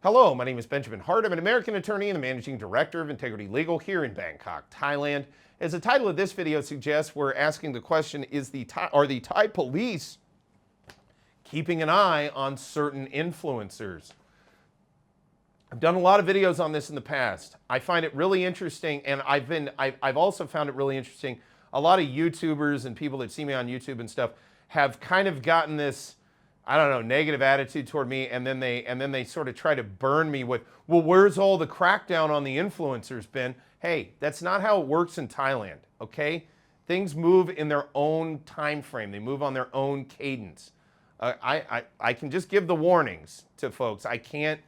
Hello, my name is Benjamin Hart. I'm an American attorney and the managing director of Integrity Legal here in Bangkok, Thailand. As the title of this video suggests, we're asking the question, are the Thai police keeping an eye on certain influencers? I've done a lot of videos on this in the past. I find it really interesting, and I've also found it really interesting. A lot of YouTubers and people that see me on YouTube and stuff have kind of gotten this, I don't know, negative attitude toward me, and then they sort of try to burn me with, well, where's all the crackdown on the influencers been? Hey, that's not how it works in Thailand, okay? Things move in their own time frame. They move on their own cadence. I can just give the warnings to folks. I can't,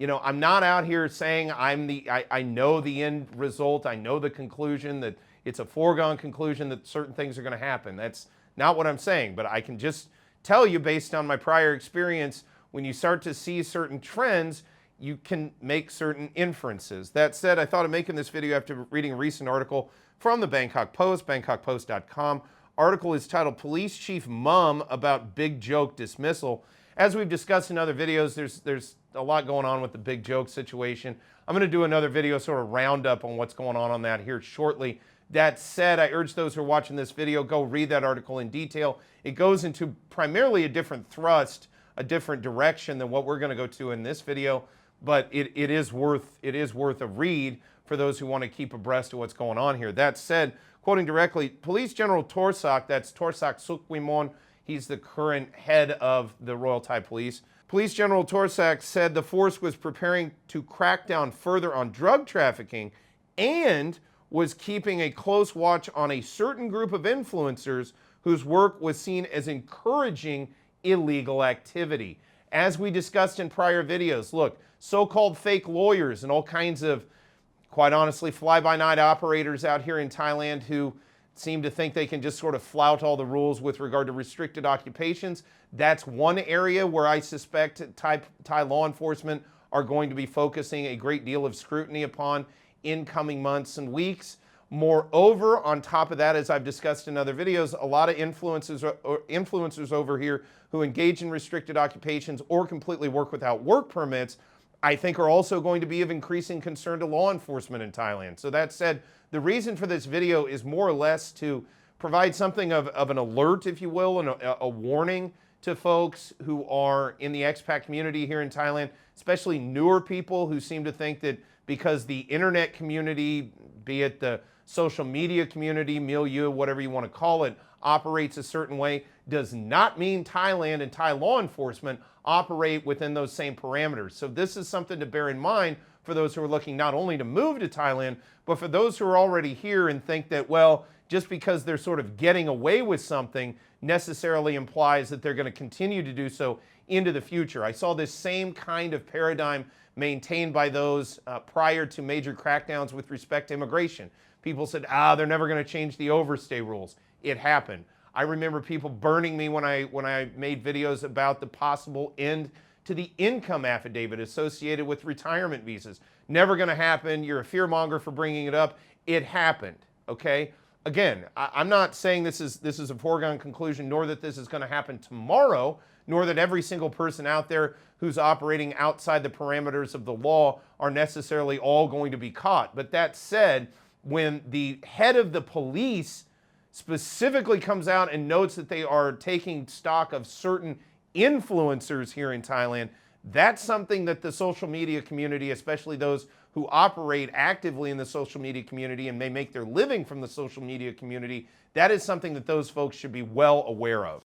I'm not out here saying I know the end result. I know the conclusion, that it's a foregone conclusion that certain things are going to happen. That's not what I'm saying, but I can just tell you, based on my prior experience, when you start to see certain trends, you can make certain inferences. That said, I thought of making this video after reading a recent article from the Bangkok Post, bangkokpost.com. Article is titled "Police Chief Mum About Big Joke Dismissal." As we've discussed in other videos, there's a lot going on with the big joke situation. I'm going to do another video sort of roundup on what's going on that here shortly. That said, I urge those who are watching this video, go read that article in detail. It goes into primarily a different thrust, a different direction than what we're going to go to in this video, but it is worth a read for those who want to keep abreast of what's going on here. That said, quoting directly, Police General Torsak, that's Torsak Sukwimon, he's the current head of the Royal Thai Police. Police General Torsak said the force was preparing to crack down further on drug trafficking and was keeping a close watch on a certain group of influencers whose work was seen as encouraging illegal activity. As we discussed in prior videos, look, so-called fake lawyers and all kinds of, quite honestly, fly-by-night operators out here in Thailand who seem to think they can just sort of flout all the rules with regard to restricted occupations. That's one area where I suspect Thai law enforcement are going to be focusing a great deal of scrutiny upon in coming months and weeks. Moreover, on top of that, as I've discussed in other videos, a lot of influencers over here who engage in restricted occupations or completely work without work permits, I think are also going to be of increasing concern to law enforcement in Thailand. So that said, the reason for this video is more or less to provide something of an alert, if you will, and a warning to folks who are in the expat community here in Thailand, especially newer people who seem to think that because the internet community, be it the social media community, milieu, whatever you want to call it, operates a certain way, does not mean Thailand and Thai law enforcement operate within those same parameters. So this is something to bear in mind for those who are looking not only to move to Thailand, but for those who are already here and think that, well, just because they're sort of getting away with something necessarily implies that they're going to continue to do so into the future. I saw this same kind of paradigm maintained by those prior to major crackdowns with respect to immigration. People said, they're never going to change the overstay rules. It happened. I remember people burning me when I made videos about the possible end to the income affidavit associated with retirement visas. Never going to happen. You're a fearmonger for bringing it up. It happened, okay? Again, I'm not saying this is a foregone conclusion, nor that this is going to happen tomorrow, nor that every single person out there who's operating outside the parameters of the law are necessarily all going to be caught. But that said, when the head of the police specifically comes out and notes that they are taking stock of certain influencers here in Thailand, that's something that the social media community, especially those who operate actively in the social media community and may make their living from the social media community, that is something that those folks should be well aware of.